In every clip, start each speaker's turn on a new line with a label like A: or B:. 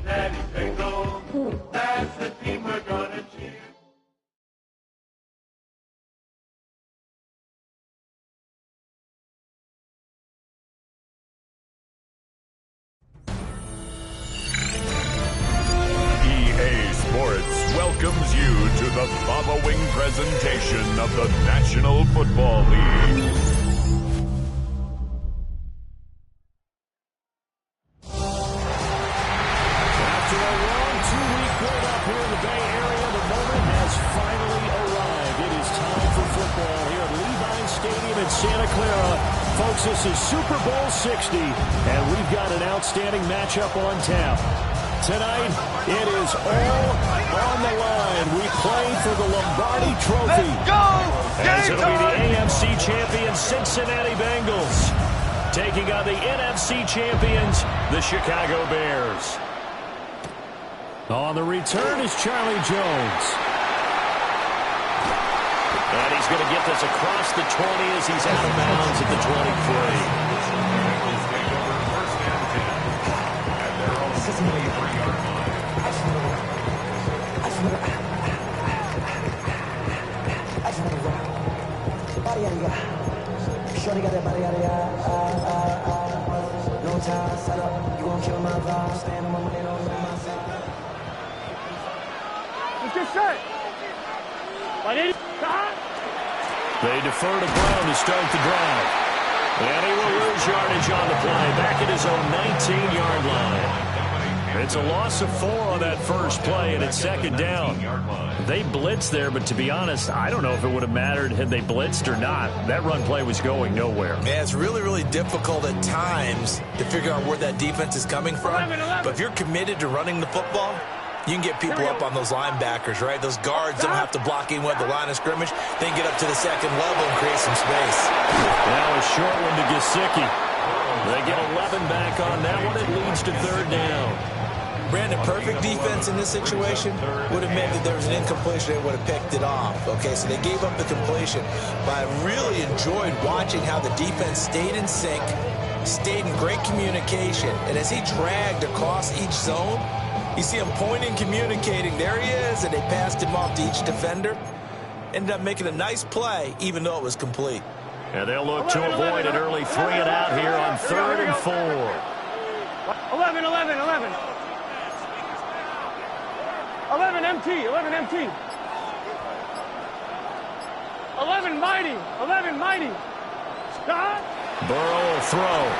A: Daddy Bingo, that's the team we're gonna cheer.
B: EA Sports welcomes you to the following presentation of the National Football League.
C: Santa Clara. Folks, this is Super Bowl 60, and we've got an outstanding matchup on tap. Tonight, it is all on the line. We play for the Lombardi Trophy.
A: Let's go!
C: As it'll be the AFC champions Cincinnati Bengals taking on the NFC champions, the Chicago Bears. On the return is Charlie Jones. And he's going to get this across the 20 as he's out of bounds at the 23.
D: Shorty got that body out of no time, set up, you gon' kill my vibe, stand on my money, don't my side.
E: It's just set.
C: They defer to Brown to start the drive. And he will lose yardage on the play, back at his own 19-yard line. It's a loss of 4 on that first play, and it's second down. They blitzed there, but to be honest, I don't know if it would have mattered had they blitzed or not. That run play was going nowhere.
F: Man, it's really, really difficult at times to figure out where that defense is coming from.
E: 11.
F: But if you're committed to running the football, you can get people up on those linebackers, right? Those guards don't have to block in with the line of scrimmage. They can get up to the second level and create some space.
C: Now a short one to Gesicki. They get 11 back on that one. It leads to third down.
F: Brandon, perfect defense in this situation would have meant that there was an incompletion. They would have picked it off. Okay, so they gave up the completion. But I really enjoyed watching how the defense stayed in sync, stayed in great communication. And as he dragged across each zone, you see him pointing, communicating. There he is, and they passed him off to each defender. Ended up making a nice play, even though it was complete.
C: And they'll look to avoid an early 3 and out here on 3rd and 4.
E: 11, 11, 11. 11 MT, 11 MT. 11 mighty, 11 mighty. Scott.
C: Burrow will throw.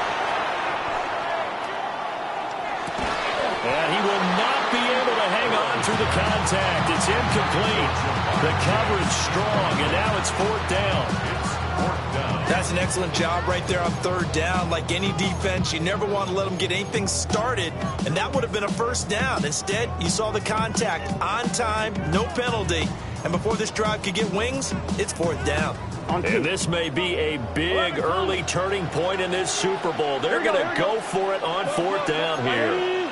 C: And he will not be able to hang on through the contact. It's incomplete. The coverage strong, and now it's 4th down.
F: That's an excellent job right there on 3rd down. Like any defense, you never want to let them get anything started, and that would have been a 1st down. Instead, you saw the contact on time, no penalty, and before this drive could get wings, it's 4th down.
C: And this may be a big early turning point in this Super Bowl. They're going to go for it on 4th down here.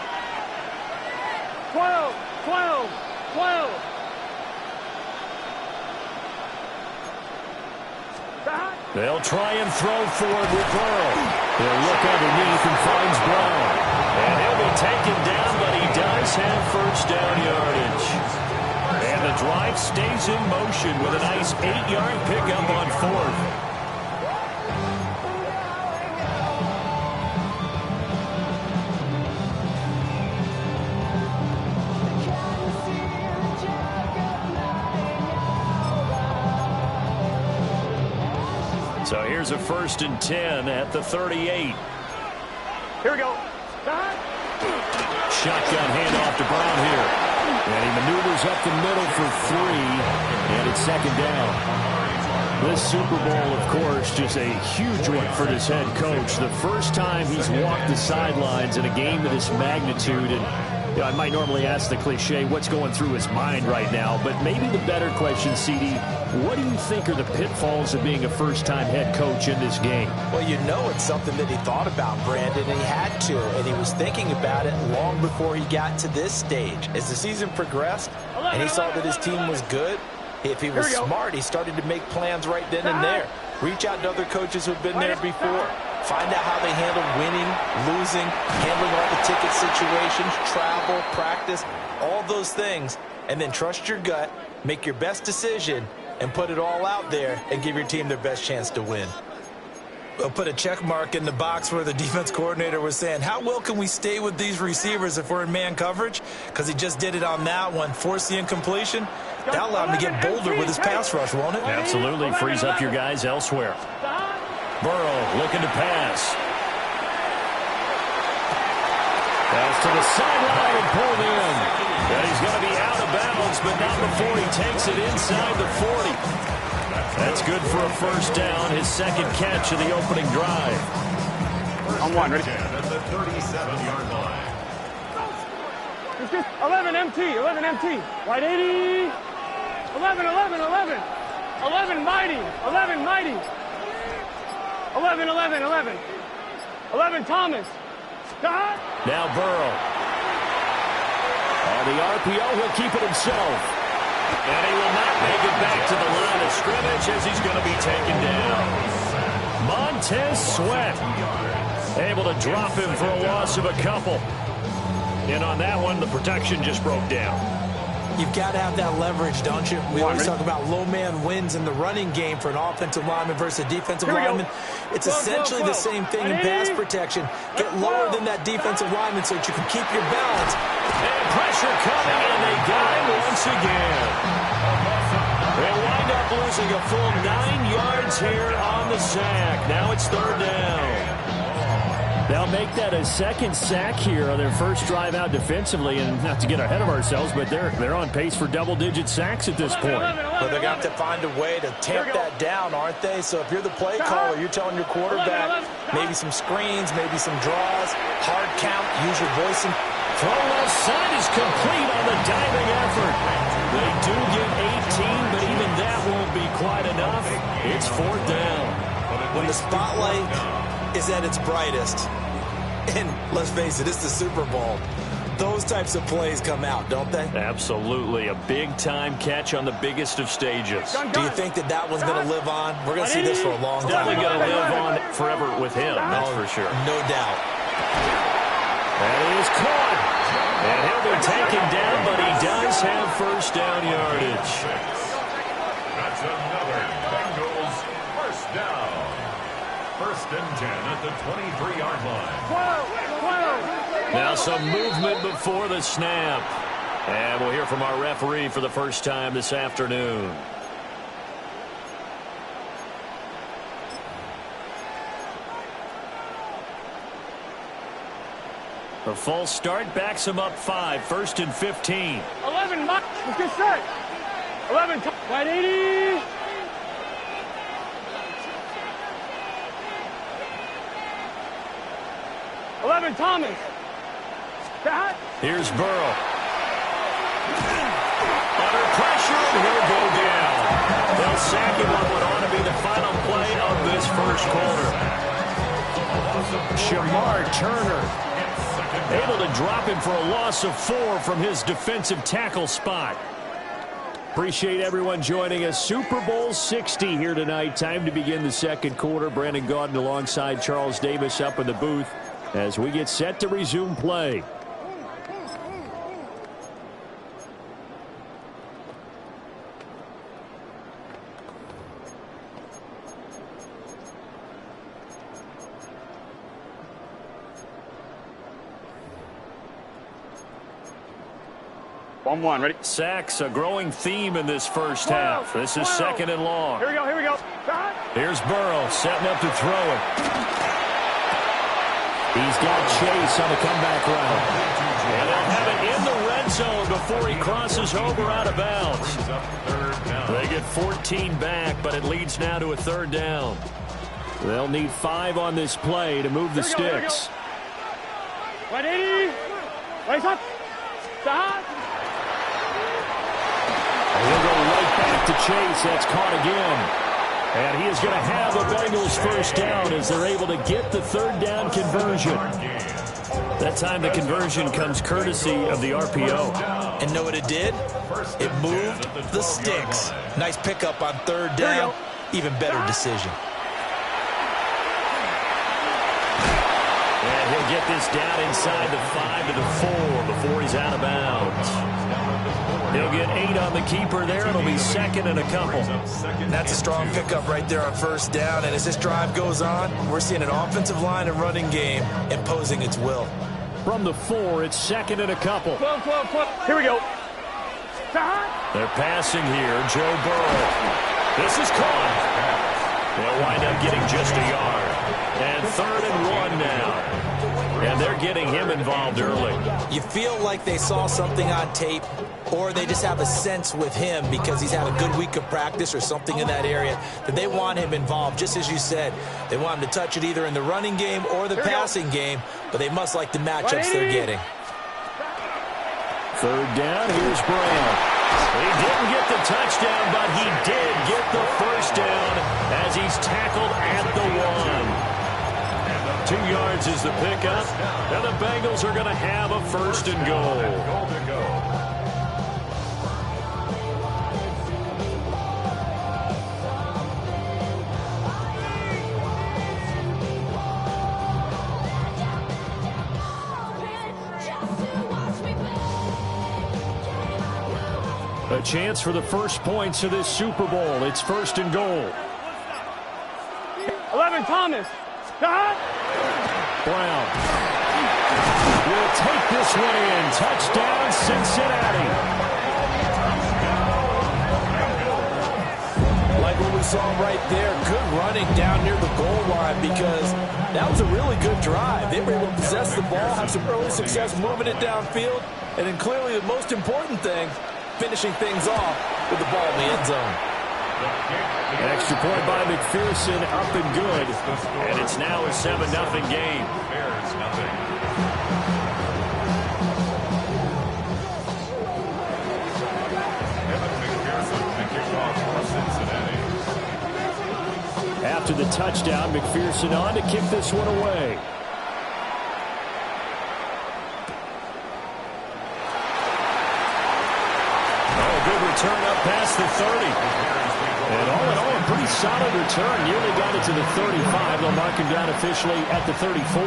E: 12, 12, 12.
C: They'll try and throw forward with Burrow. He'll look underneath and finds Brown. And he'll be taken down, but he does have 1st down yardage. And the drive stays in motion with a nice 8-yard pickup on 4th. So here's a 1st and 10 at the 38.
E: Here we go.
C: Shotgun handoff to Brown here. And he maneuvers up the middle for 3. And it's 2nd down. This Super Bowl, of course, just a huge one for this head coach. The first time he's walked the sidelines in a game of this magnitude. And You know, I might normally ask the cliche, what's going through his mind right now, but maybe the better question, CD, what do you think are the pitfalls of being a first-time head coach in this game?
F: Well, you know it's something that he thought about, Brandon, and he had to, and he was thinking about it long before he got to this stage. As the season progressed and he saw that his team was good, if he was smart, he started to make plans right then and there. Reach out to other coaches who have been there before. Find out how they handle winning, losing, handling all the ticket situations, travel, practice, all those things. And then trust your gut, make your best decision, and put it all out there and give your team their best chance to win. We'll put a check mark in the box where the defense coordinator was saying, how well can we stay with these receivers if we're in man coverage? Because he just did it on that one, forced the incompletion. That'll allow him to get bolder with his pass rush, won't it?
C: Absolutely. Frees up your guys elsewhere. Burrow looking to pass. Pass to the sideline and pulled in. And he's going to be out of bounds, but not before he takes it inside the 40. That's good for a first down, his second catch of the opening drive.
E: On one, ready?
B: At the 37-yard line.
E: 11 MT, 11 MT. Wide 80. 11, 11, 11. 11 mighty, 11 mighty. 11, 11, 11. 11 Thomas. Scott.
C: Now Burrow. On the RPO, he'll keep it himself. And he will not make it back to the line of scrimmage as he's going to be taken down. Montez Sweat able to drop him for a loss of a couple. And on that one, the protection just broke down.
F: You've got to have that leverage, don't you? We always talk about low man wins in the running game for an offensive lineman versus a defensive lineman. It's essentially the same thing in pass protection. Get lower than that defensive lineman so that you can keep your balance.
C: And pressure coming, and they got him once again. They wind up losing a full 9 yards here on the sack. Now it's third down. They'll make that a second sack here on their first drive out defensively, and not to get ahead of ourselves, but they're on pace for double-digit sacks at this point.
F: But they're going to have to find a way to tamp that down, aren't they? So if you're the play caller, you're telling your quarterback maybe some screens, maybe some draws, hard count, use your voice.
C: Throw left side is complete on the diving effort. They do get 18, but even that won't be quite enough. It's fourth down.
F: When the spotlight is at its brightest, and let's face it, it's the Super Bowl, those types of plays come out, don't they?
C: Absolutely. A big-time catch on the biggest of stages.
F: Do you think that one's going to live on? We're going to see this for a long time.
C: Definitely going to live on forever with him, that's for sure.
F: No doubt.
C: And he is caught. And he'll be taken down, but he does have first down yardage.
B: That's another Bengals first down. First and 10 at the 23-yard line.
E: 12.
C: Now some movement before the snap. And we'll hear from our referee for the first time this afternoon. The false start backs him up 5. First and 15.
E: 11 Mike. Let's get set. 11 wide 80. Thomas. Scott.
C: Here's Burrow. Under pressure, and he'll go down. They'll sack him on what ought to be the final play of this first quarter. Shamar Turner able to drop him for a loss of 4 from his defensive tackle spot. Appreciate everyone joining us. Super Bowl 60 here tonight. Time to begin the second quarter. Brandon Gaudin alongside Charles Davis up in the booth as we get set to resume play.
E: One, ready?
C: Sacks, a growing theme in this first half. This is second and long.
E: Here we go. Scott.
C: Here's Burrow setting up to throw it. He's got Chase on the comeback route. And they'll have it in the red zone before he crosses over out of bounds. They get 14 back, but it leads now to a third down. They'll need 5 on this play to move the sticks.
E: Ready? Race up. Stop.
C: And he'll go right back to Chase. That's caught again. And he is going to have a Bengals first down as they're able to get the third down conversion. That time the conversion comes courtesy of the RPO.
F: And know what it did? It moved the sticks. Nice pickup on third down. Even better decision.
C: And he'll get this down inside the 5 to the 4 before he's out of bounds. He'll get 8 on the keeper there. It'll be second and a couple.
F: That's a strong pickup right there on first down. And as this drive goes on, we're seeing an offensive line and running game imposing its will.
C: From the 4, it's second and a couple.
E: 12. Here we go. Stop.
C: They're passing here. Joe Burrow. This is caught. They'll wind up getting just a yard. And 3rd and 1 now. And they're getting him involved early.
F: You feel like they saw something on tape, or they just have a sense with him because he's had a good week of practice or something in that area that they want him involved. Just as you said, they want him to touch it either in the running game or the passing game, but they must like the matchups they're getting.
C: 3rd down, here's Brown. He didn't get the touchdown, but he did get the first down as he's tackled at the 1. 2 yards is the pickup, and the Bengals are going to have a first and goal. A chance for the first points of this Super Bowl. It's 1st and goal.
E: 11, Thomas. Stop.
C: Brown will take this one in. Touchdown, Cincinnati.
F: Like what we saw right there, good running down near the goal line because that was a really good drive. They were able to possess the ball, have some early success moving it downfield, and then clearly the most important thing, finishing things off with the ball in the end zone.
C: Extra point by McPherson, up and good. And it's now a 7-0 game. After the touchdown, McPherson on to kick this one away. Oh, good return up past the 30. And all in all, a pretty solid return. Nearly got it to the 35. They'll mark him down officially at the 34.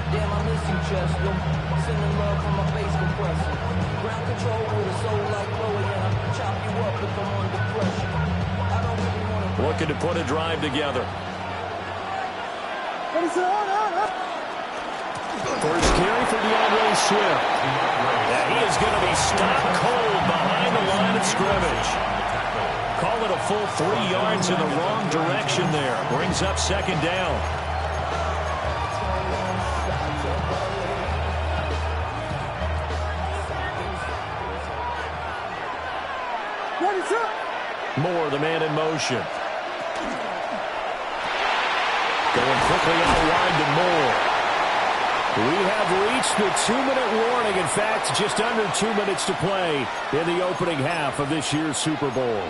D: Damn, I miss you, Chester. Sending love from my bass compressor. Ground control with a soul like Chloe, and I chop you up if I'm under pressure. I don't really want to...
C: Looking to put a drive together. First carry for DeAndre Swift. And he is going to be stopped cold behind the line of scrimmage. Call it a full 3 yards in the wrong direction there. Brings up 2nd down. Moore, the man in motion. Going quickly out wide to Moore. We have reached the 2-minute warning. In fact, just under 2 minutes to play in the opening half of this year's Super Bowl.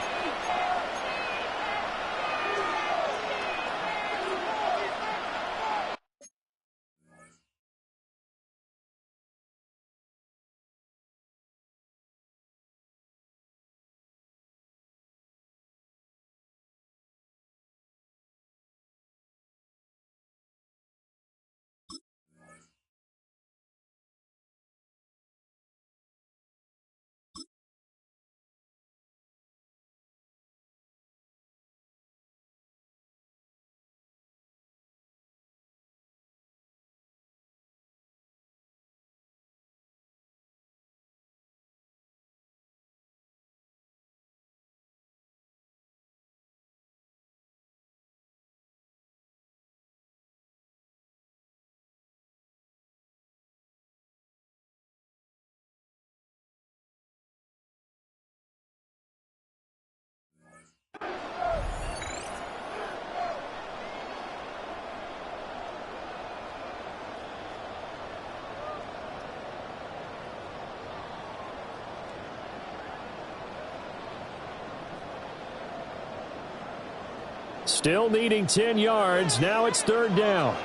C: Still needing 10 yards. Now it's third down.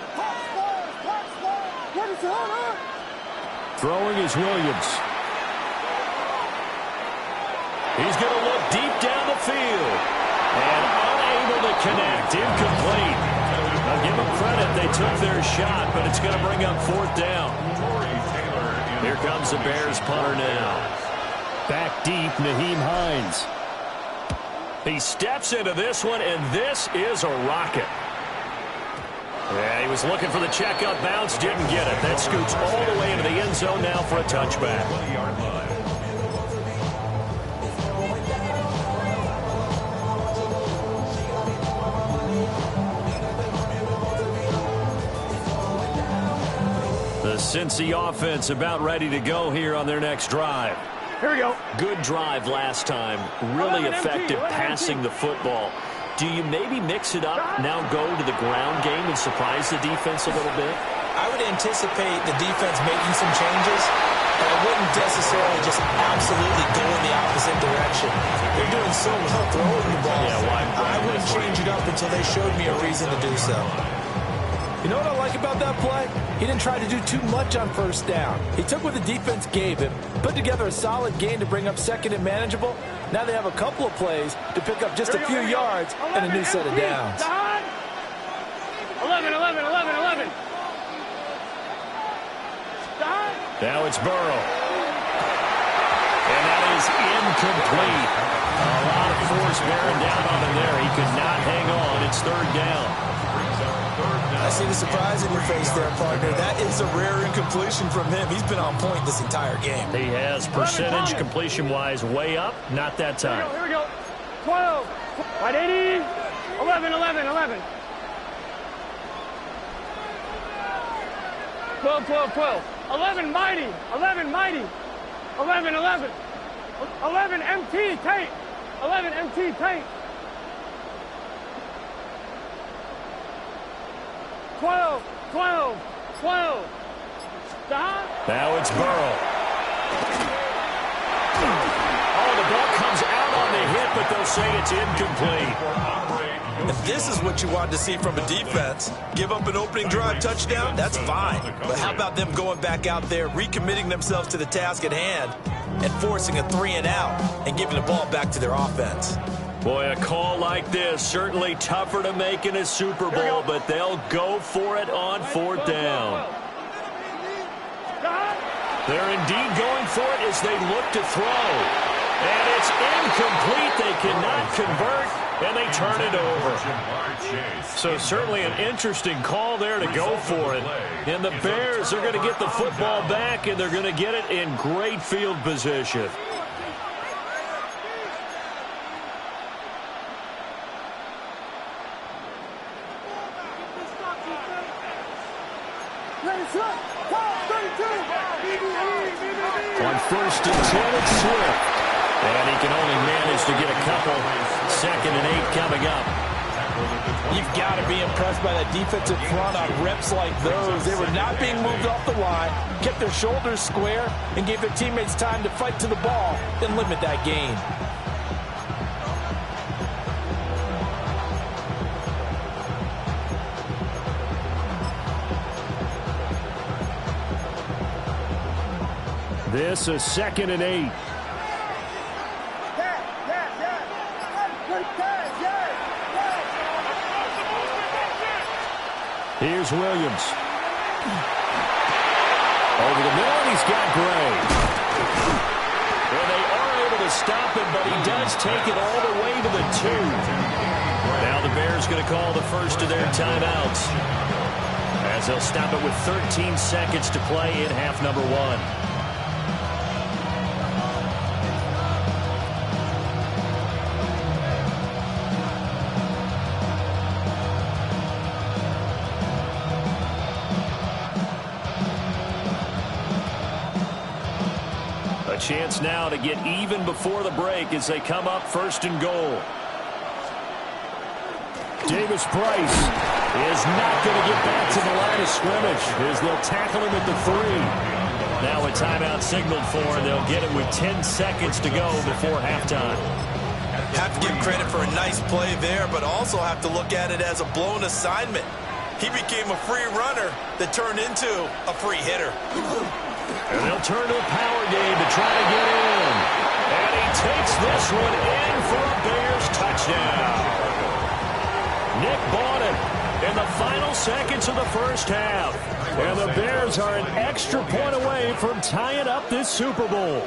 C: Throwing is Williams. He's going to look deep down the field. And unable to connect. Incomplete. I'll give them credit. They took their shot, but it's going to bring up fourth down. Here comes the Bears punter now. Back deep, Nyheim Hines. He steps into this one, and this is a rocket. Yeah, he was looking for the checkup bounce, didn't get it. That scoots all the way into the end zone now for a touchback. The Cincy offense about ready to go here on their next drive.
E: Here we go.
C: Good drive last time. Really effective passing the football. Do you maybe mix it up, now go to the ground game and surprise the defense a little bit?
F: I would anticipate the defense making some changes, but I wouldn't necessarily just absolutely go in the opposite direction. They're doing so well throwing the ball. Yeah, I wouldn't change it up until they showed me a reason to do so.
G: You know what I like about that play? He didn't try to do too much on first down. He took what the defense gave him, put together a solid gain to bring up second and manageable. Now they have a couple of plays to pick up just a few yards and a new set of downs.
E: 11, 11, 11, 11.
C: Now it's Burrow. And that is incomplete. A lot of force bearing down on him there. He could not hang on. It's third down.
F: I see the surprise in your face there, partner. That is a rare incompletion from him. He's been on point this entire game.
C: He has percentage completion-wise way up. Not that time.
E: Here we go. 12. Right, 80. 11, 11, 11. 12, 12, 12. 11 mighty. 11 mighty. 11, 11. 11 MT Tate. 11 MT Tate. 12, 12, 12. Stop.
C: Now it's Burrow. Oh, the ball comes out on the hit, but they'll say it's incomplete.
F: And this is what you wanted to see from a defense. Give up an opening drive touchdown, that's fine. But how about them going back out there, recommitting themselves to the task at hand, and forcing a 3-and-out and giving the ball back to their offense?
C: Boy, a call like this, certainly tougher to make in a Super Bowl, but they'll go for it on fourth down. They're indeed going for it as they look to throw. And it's incomplete. They cannot convert, and they turn it over. So certainly an interesting call there to go for it. And the Bears are going to get the football back, and they're going to get it in great field position. On first and 10, it's Swift. And he can only manage to get a couple. 2nd and 8 coming up.
G: You've got to be impressed by that defensive front on reps like those. They were not being moved off the line, kept their shoulders square, and gave their teammates time to fight to the ball and limit that gain.
C: This is 2nd and 8. Here's Williams. Over the middle, and he's got Gray. Well, they are able to stop him, but he does take it all the way to the 2. Now the Bears going to call the first of their timeouts, as they'll stop it with 13 seconds to play in half number 1. Chance now to get even before the break as they come up 1st and goal. Davis Price is not going to get back to the line of scrimmage as they'll tackle him at the 3. Now a timeout signaled for, and they'll get it with 10 seconds to go before halftime.
F: Have to give credit for a nice play there, but also have to look at it as a blown assignment. He became a free runner that turned into a free hitter.
C: And they'll turn to a power game to try to get in. And he takes this one in for a Bears touchdown. Nick Bawden in the final seconds of the first half. And the Bears are an extra point away from tying up this Super Bowl.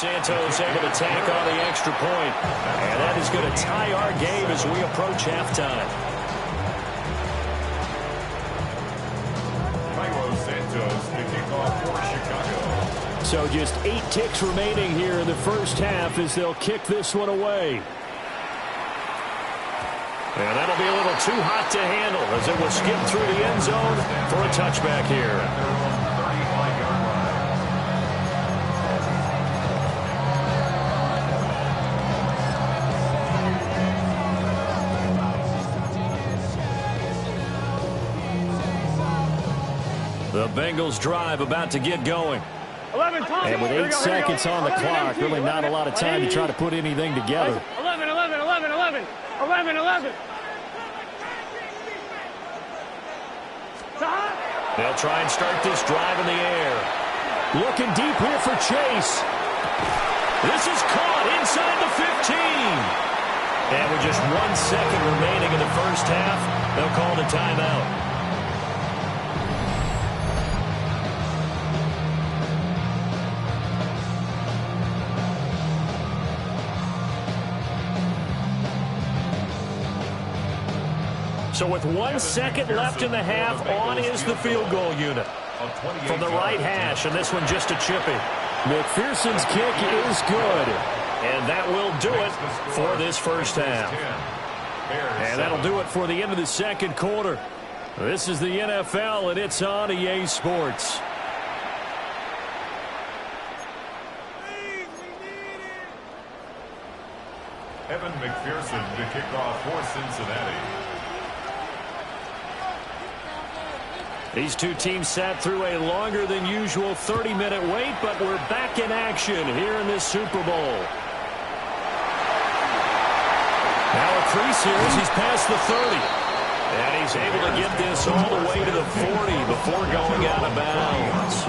C: Santos able to tack on the extra point. And that is going to tie our game as we approach halftime.
B: Cairo Santos, the kickoff for Chicago.
C: So just 8 ticks remaining here in the first half as they'll kick this one away. And that'll be a little too hot to handle as it will skip through the end zone for a touchback here. The Bengals drive about to get going.
E: 11, Tom.
C: And with 8 seconds on the clock, really not a lot of time to try to put anything together.
E: 11, 11, 11, 11, 11, 11.
C: They'll try and start this drive in the air. Looking deep here for Chase. This is caught inside the 15. And with just 1 second remaining in the first half, they'll call the timeout. So with 1 second left in the half, on is the field goal unit. From the right hash, and this one just a chippy. McPherson's kick is good. And that will do it for this first half. And that'll do it for the end of the second quarter. This is the NFL, and it's on EA Sports.
B: Evan McPherson to kick off for Cincinnati.
C: These two teams sat through a longer than usual 30-minute wait, but we're back in action here in this Super Bowl. Now a crease here as he's past the 30. And he's able to get this all the way to the 40 before going out of bounds.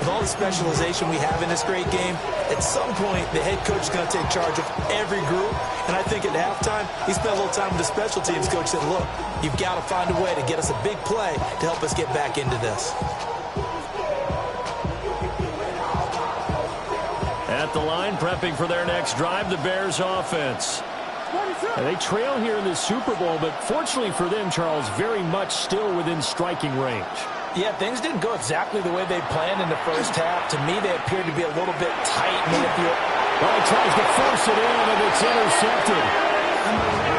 F: With all the specialization we have in this great game, at some point the head coach is going to take charge of every group. And I think at halftime, he spent a little time with the special teams coach and said, look, you've got to find a way to get us a big play to help us get back into this.
C: At the line, prepping for their next drive, the Bears offense. And they trail here in the Super Bowl, but fortunately for them, Charles, very much still within striking range.
G: Yeah, things didn't go exactly the way they planned in the first half. To me, they appeared to be a little bit tight.
C: Well, he tries to force it in, and it's intercepted.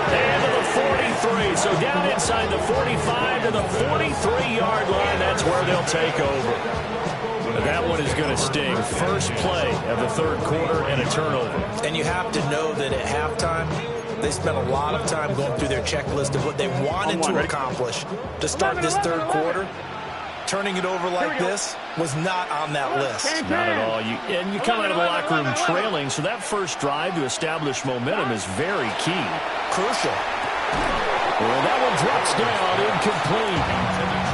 C: And to the 43, so down inside the 45 to the 43-yard line. That's where they'll take over. And that one is going to sting. First play of the third quarter and a turnover.
F: And you have to know that at halftime, they spent a lot of time going through their checklist of what they wanted to accomplish to start this third quarter. Turning it over like this was not on that list.
C: Not at all. You come out of the locker room trailing, so that first drive to establish momentum is very key.
F: Crucial.
C: Well, that one drops down, incomplete.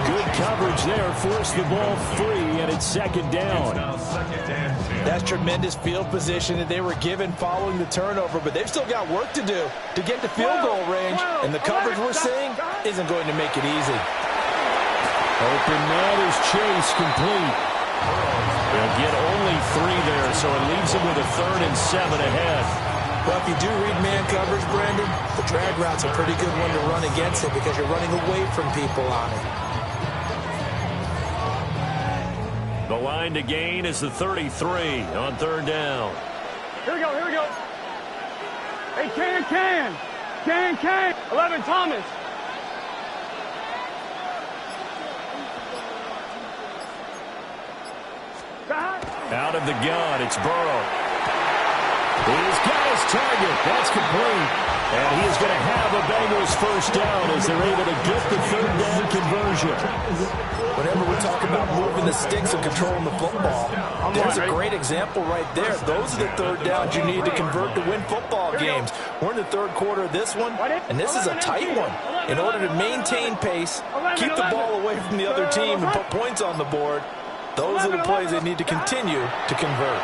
C: Good coverage there, forced the ball free, and it's second down.
G: That's tremendous field position that they were given following the turnover, but they've still got work to do to get to field goal range, and the coverage we're seeing isn't going to make it easy.
C: Open man is Chase, complete. They'll get only 3 there, so it leaves them with a 3rd and 7 ahead.
F: Well, if you do read man coverage, Brandon, the drag route's a pretty good one to run against it because you're running away from people on it.
C: The line to gain is the 33 on 3rd down.
E: Here we go, here we go. Hey, Can. 11, Thomas.
C: Out of the gun, it's Burrow. He's got his target. That's complete. And he is going to have a Bengals first down as they're able to get the third down conversion.
G: Whenever we talk about moving the sticks and controlling the football, there's a great example right there. Those are the third downs you need to convert to win football games. We're in the third quarter of this one, and this is a tight one. In order to maintain pace, keep the ball away from the other team, and put points on the board, those are the plays they need to continue to convert.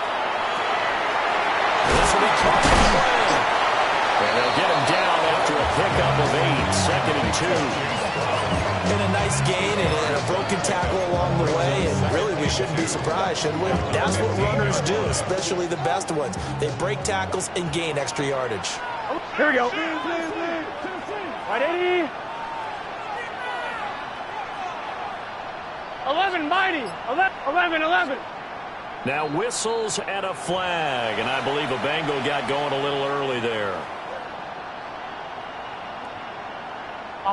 C: This will be caught on the play. And they'll get him down after a pickup of 8, 2nd and 2.
F: And a nice gain and a broken tackle along the way, and really we shouldn't be surprised, should we? That's what runners do, especially the best ones. They break tackles and gain extra yardage.
E: Here we go. Right, 80. 11, mighty. 11.
C: Now whistles and a flag, and I believe a Bengal got going a little early there.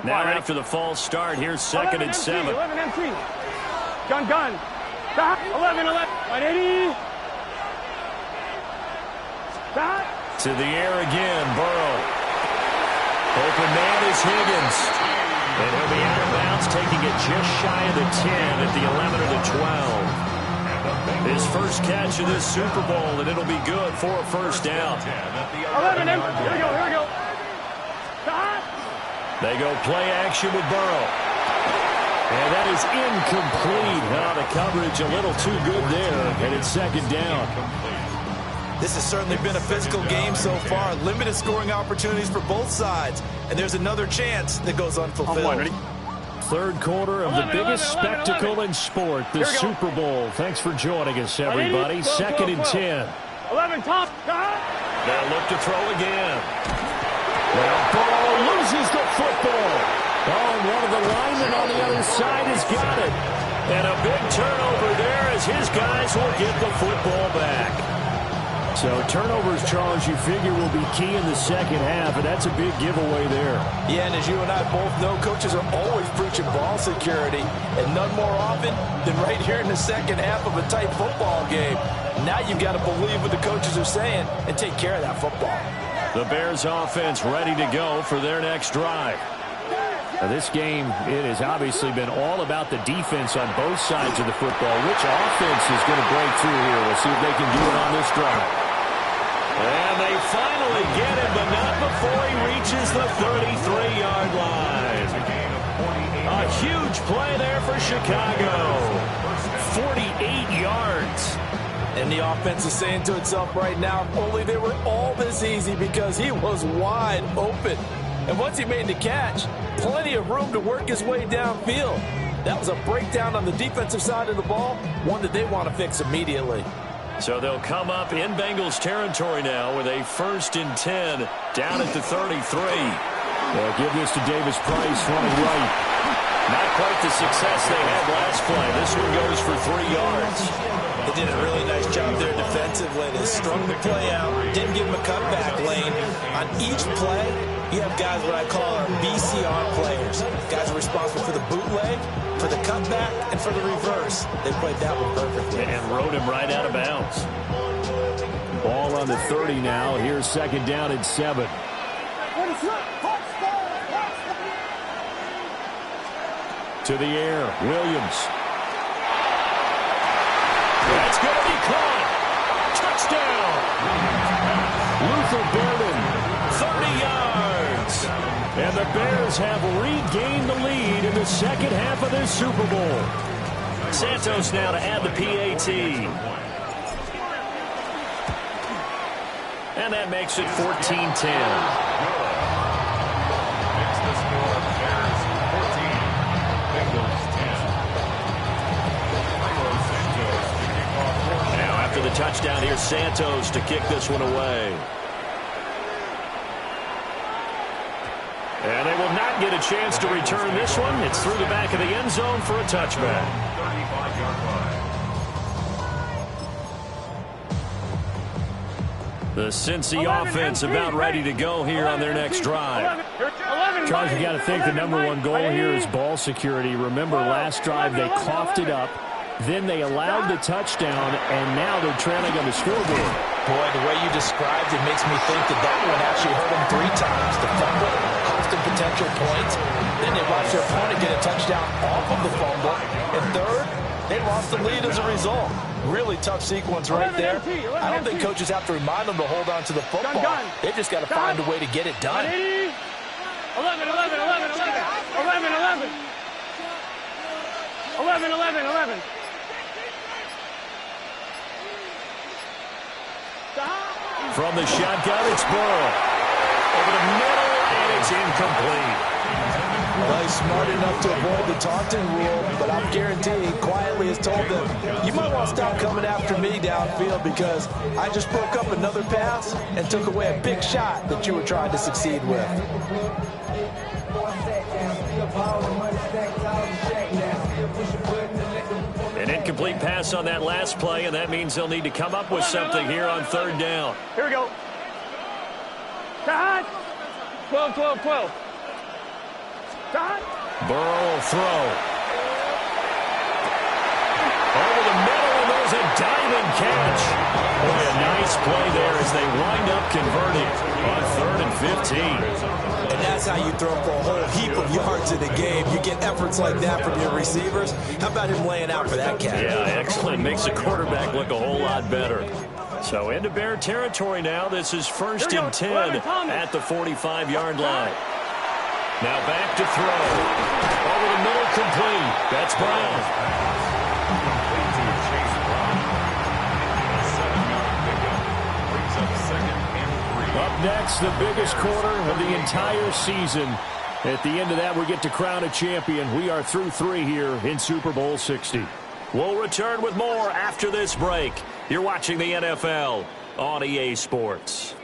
C: Now after the false start, here's 2nd and 7.
E: 11 MT. Gun. 11. Right, 80.
C: To the air again, Burrow. Open man is Higgins. And he'll be out of bounds, taking it just shy of the 10 at the 11 or the 12. His first catch of this Super Bowl, and it'll be good for a first down.
E: 11 MT. Here we go.
C: They go play action with Burrow. And that is incomplete. The coverage a little too good there, and it's 2nd down.
F: This has certainly been a physical game so far. Limited scoring opportunities for both sides. And there's another chance that goes unfulfilled.
C: Third quarter of the biggest spectacle in sport, the Super Bowl. Thanks for joining us, everybody. 2nd and 10.
E: 11, top.
C: They'll look to throw again. Well, Burrow loses the football. And one of the linemen on the other side has got it. And a big turnover there as his guys will get the football back. So turnovers, Charles, you figure will be key in the second half, and that's a big giveaway there.
F: Yeah, and as you and I both know, coaches are always preaching ball security, and none more often than right here in the second half of a tight football game. Now you've got to believe what the coaches are saying and take care of that football.
C: The Bears offense ready to go for their next drive.
H: Now this game, it has obviously been all about the defense on both sides of the football. Which offense is going to break through here? We'll see if they can do it on this drive.
C: And they finally get him, but not before he reaches the 33-yard line. A huge play there for Chicago. 48 yards.
F: And the offense is saying to itself right now, if only they were all this easy, because he was wide open. And once he made the catch, plenty of room to work his way downfield. That was a breakdown on the defensive side of the ball, one that they want to fix immediately.
C: So they'll come up in Bengals territory now with a 1st and 10 down at the 33.
H: They'll give this to Davis Price running right.
C: Not quite the success they had last play. This one goes for 3 yards.
F: They did a really nice job there defensively. They strung the play out, didn't give him a cutback lane. On each play, you have guys what I call our BCR players. Guys are responsible for the bootleg, for the cutback, and for the reverse. They played that one perfectly.
C: And rode him right out of bounds.
H: Ball on the 30 now. Here's 2nd down and 7. To the air, Williams.
C: That's going to be caught. Touchdown.
H: Luther Burden.
C: 30 yards.
H: And the Bears have regained the lead in the second half of this Super Bowl.
C: Santos now to add the PAT. And that makes it 14-10. The touchdown here, Santos to kick this one away. And they will not get a chance to return this one. It's through the back of the end zone for a touchback. The Cincy offense about ready to go here on their next drive.
H: Charles, you got to think the #1 goal here is ball security. Remember, last drive they coughed it up. Then they allowed the touchdown, and now they're trailing on the scoreboard.
F: Boy, the way you described it makes me think that one actually hurt them 3 times. The fumble, cost them potential points. Then they watched their opponent get a touchdown off of the fumble. And third, they lost the lead as a result. Really tough sequence right there. I don't think coaches have to remind them to hold on to the football. They've just got to find a way to get it done.
E: 11, 11, 11, 11. 11, 11. 11, 11, 11.
C: From the shotgun, it's Burrow. Over the middle, and it's incomplete.
F: Well, he's smart enough to avoid the taunting rule, but I'm guaranteeing quietly has told them, you might want to stop coming after me downfield because I just broke up another pass and took away a big shot that you were trying to succeed with.
C: An incomplete pass on that last play, and that means they'll need to come up with something here on 3rd down.
E: Here we go. 12, 12, 12.
C: Burrow will throw. Over the middle, and there's a diving catch. Boy, a nice play there as they wind up converting on 3rd and 15.
F: And that's how you throw for a whole heap of yards in a game. You get efforts like that from your receivers. How about him laying out for that catch?
C: Yeah, excellent. Makes the quarterback look a whole lot better. So into Bear territory now. This is 1st and 10 at the 45-yard line. Now back to throw. Over the middle, complete. That's Brown. Up next, the biggest quarter of the entire season. At the end of that, we get to crown a champion. We are through 3 here in Super Bowl 60. We'll return with more after this break. You're watching the NFL on EA Sports.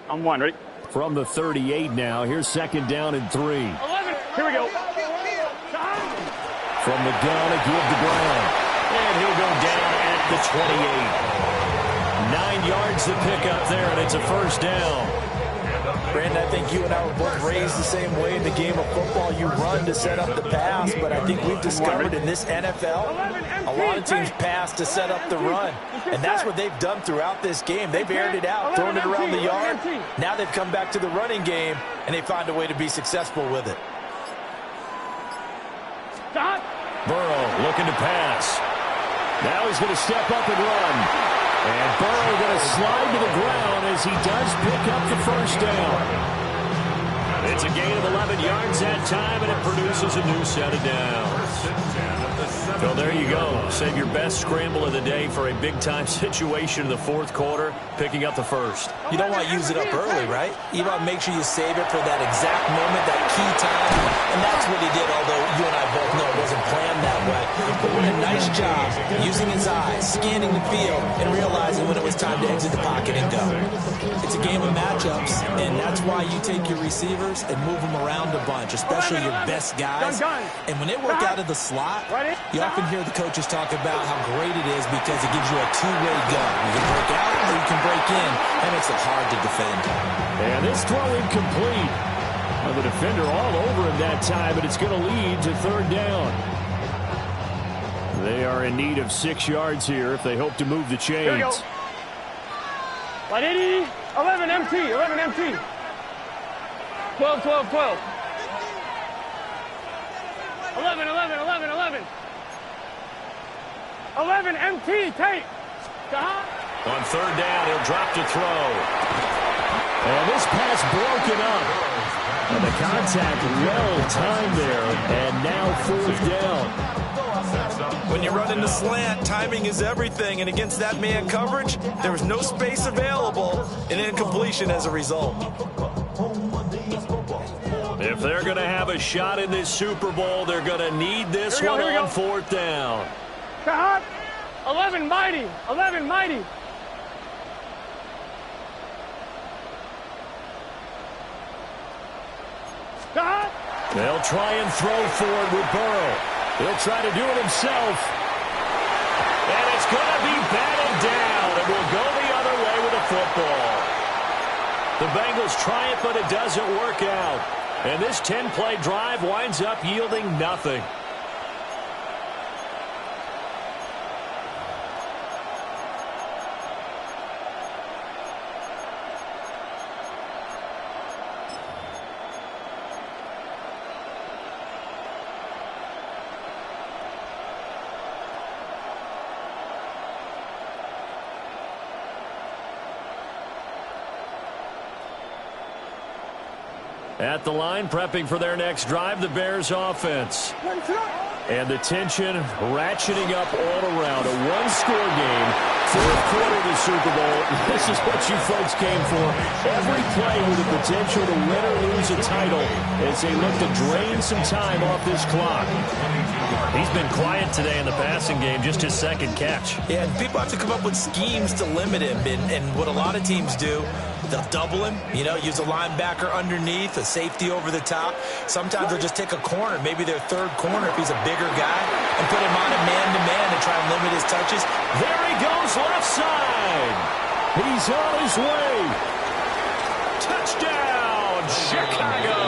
E: I'm 1, ready?
H: From the 38 now, here's 2nd down and 3.
E: 11. Here we go.
H: From the gun, a give to Brown.
C: And he'll go down at the 28. 9 yards to pick up there, and it's a 1st down.
F: Brandon, I think you and I were both raised the same way in the game of football. You run to set up the pass, but I think we've discovered in this NFL, a lot of teams pass to set up the run. And that's what they've done throughout this game. They've aired it out, thrown it around the yard. Now they've come back to the running game, and they find a way to be successful with it.
C: Burrow looking to pass. Now he's going to step up and run. And Burrow going to slide to the ground as he does pick up the 1st down. It's a gain of 11 yards that time, and it produces a new set of downs. So there you go. Save your best scramble of the day for a big-time situation in the 4th quarter, picking up the 1st.
F: You don't want to use it up early, right? You want to make sure you save it for that exact moment, that key time. And that's what he did, although you and I both know it wasn't planned that way. But what a nice job using his eyes, scanning the field, and realizing when it was time to exit the pocket and go. It's a game of matchups, and that's why you take your receivers and move them around a bunch, especially your best guys. And when they work out of the slot, you often hear the coaches talk about how great it is because it gives you a two-way go. You can break out or you can break in. That makes it hard to defend.
H: And this throw incomplete. Well, the defender all over him that time, but it's going to lead to 3rd down. They are in need of 6 yards here if they hope to move the chains.
E: Here we go. 180, 11 MT, 11 MT. 12, 12, 12. 11, 11, 11, 11. 11 MT, take.
C: On 3rd down, he'll drop to throw.
H: And this pass broken up. And the contact well timed there. And now 4th down.
F: When you run in the slant, timing is everything. And against that man coverage, there was no space available. And incompletion as a result.
C: If they're going to have a shot in this Super Bowl, they're going to need this one on 4th down.
E: 11 mighty, 11 mighty.
C: They'll try and throw for it with Burrow. He'll try to do it himself. And it's going to be batted down. It will go the other way with the football. The Bengals try it, but it doesn't work out. And this 10-play drive winds up yielding nothing. At the line, prepping for their next drive, the Bears offense. And the tension ratcheting up all around. A one-score game, fourth quarter of the Super Bowl. This is what you folks came for. Every play with the potential to win or lose a title as they look to drain some time off this clock. He's been quiet today in the passing game, just his second catch.
F: Yeah, and people have to come up with schemes to limit him. And what a lot of teams do, they'll double him, use a linebacker underneath, a safety over the top. Sometimes they'll just take a corner, maybe their third corner if he's a bigger guy, and put him on a man-to-man and try and limit his touches.
C: There he goes, left side. He's on his way. Touchdown, Chicago.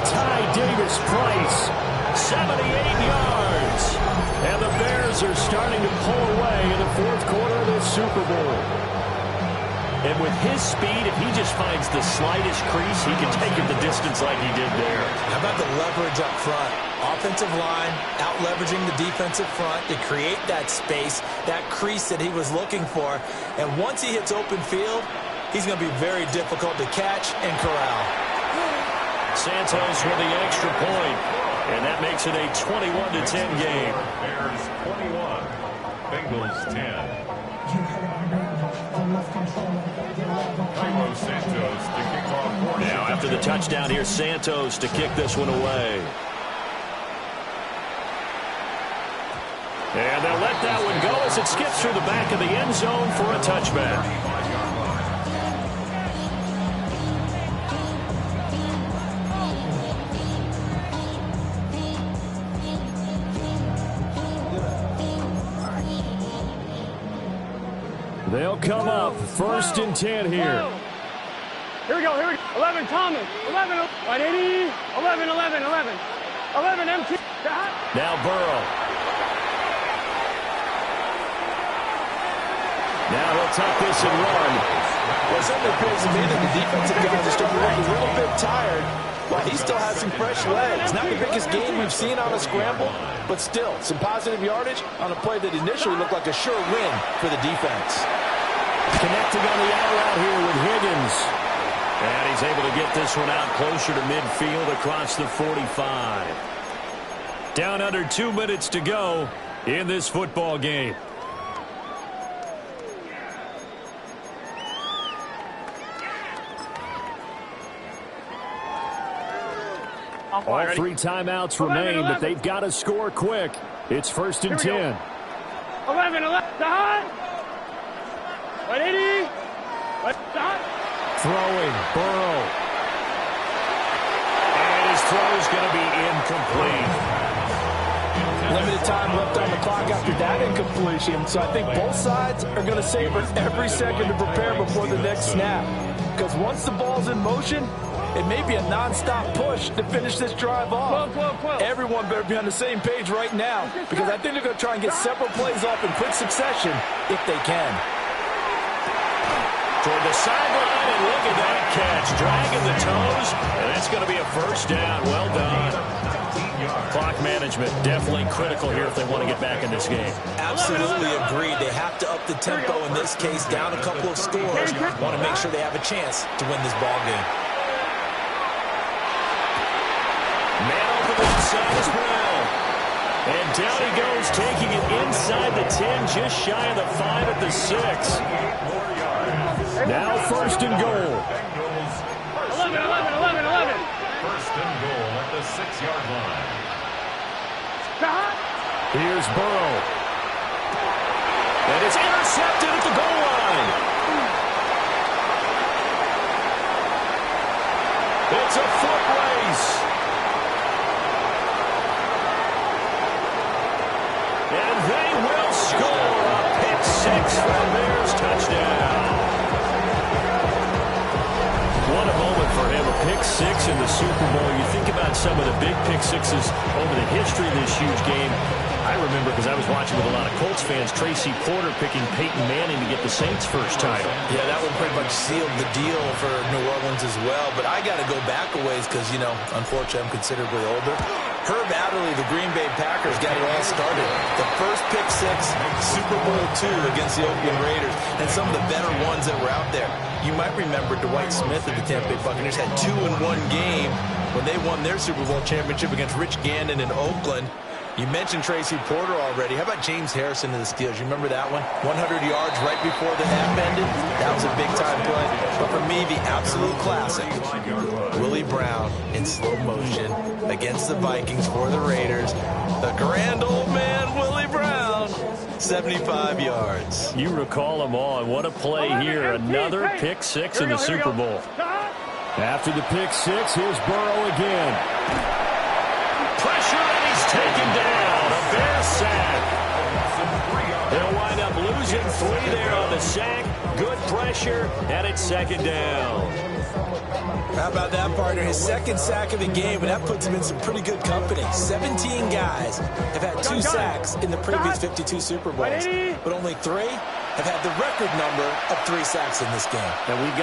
C: Ty Davis-Price, 78 yards. And the Bears are starting to pull away in the fourth quarter of this Super Bowl. And with his speed, if he just finds the slightest crease, he can take it the distance like he did there.
F: How about the leverage up front? Offensive line out-leveraging the defensive front to create that space, that crease that he was looking for. And once he hits open field, he's going to be very difficult to catch and corral.
C: Santos with the extra point, and that makes it a 21-10 game.
B: Bears 21, Bengals 10. Carlos Santos to kick off.
C: Now after the touchdown, here's Santos to kick this one away. And they'll let that one go as it skips through the back of the end zone for a touchback. They'll come up first and 10 here.
E: Here we go, 11 Thomas, 11, right 80, 11, 11, 11. 11 MT.
C: Now Burrow. Now he'll tuck this and run.
F: Well, something appears to me that the defensive guys are starting to look a little bit tired, while he still has some fresh legs. Not the biggest game we've seen on a scramble, but still some positive yardage on a play that initially looked like a sure win for the defense.
C: Connecting on the out route here with Higgins. And he's able to get this one out closer to midfield across the 45. Down under 2 minutes to go in this football game. All three timeouts remain, but they've got to score quick. It's first and 10.
E: 11, 11, hot. Right 80. Right hot.
C: Throwing, Burrow. And his throw is going to be incomplete.
G: Limited time left on the clock after that incompletion, so I think both sides are going to savor every second to prepare before the next snap. Because once the ball's in motion, it may be a non-stop push to finish this drive off.
E: 12.
G: Everyone better be on the same page right now, because I think they're going to try and get several plays off in quick succession if they can.
C: Toward the sideline, and look at that catch. Dragging the toes, and that's going to be a first down. Well done. Clock management definitely critical here if they want to get back in this game.
F: Absolutely agreed. They have to up the tempo in this case, down a couple of scores. Want to make sure they have a chance to win this ball game.
C: Man open inside as well. And down he goes, taking it inside the 10, just shy of the 5 at the 6. Now first and goal.
E: 11.
B: First and goal at the 6-yard line.
C: Here's Burrow. And it's intercepted at the goal line. It's a foot race. And they will score a pick 6 for the Bears touchdown. What a moment for him, a pick 6 six in the Super Bowl. You think about some of the big pick sixes over the history of this huge game. I remember, because I was watching with a lot of Colts fans, Tracy Porter picking Peyton Manning to get the Saints' first title.
F: Yeah, that one pretty much sealed the deal for New Orleans as well. But I got to go back a ways because, you know, unfortunately I'm considerably older. Herb Adderley, the Green Bay Packers, got it all started. The first pick six, Super Bowl II against the Oakland Raiders, and some of the better ones that were out there. You might remember Dwight Smith of the Tampa Bay Buccaneers had 2 in one game when they won their Super Bowl championship against Rich Gannon in Oakland. You mentioned Tracy Porter already. How about James Harrison of the Steelers? You remember that one? 100 yards right before the half ended. That was a big-time play. But for me, the absolute classic, Willie Brown in slow motion against the Vikings for the Raiders. The grand old man, Willie Brown, 75 yards.
C: You recall them all, and what a play here. Another pick six in the Super Bowl.
H: After the pick six, here's Burrow again.
C: Pressure, and he's taken down. A Bear sack. They'll wind up losing 3 there on the sack. Good pressure, and it's second down.
F: How about that, partner? His second sack of the game, and that puts him in some pretty good company. 17 guys have had 2 sacks in the previous 52 Super Bowls, but only 3 have had the record number of 3 sacks in this game.
C: And we've got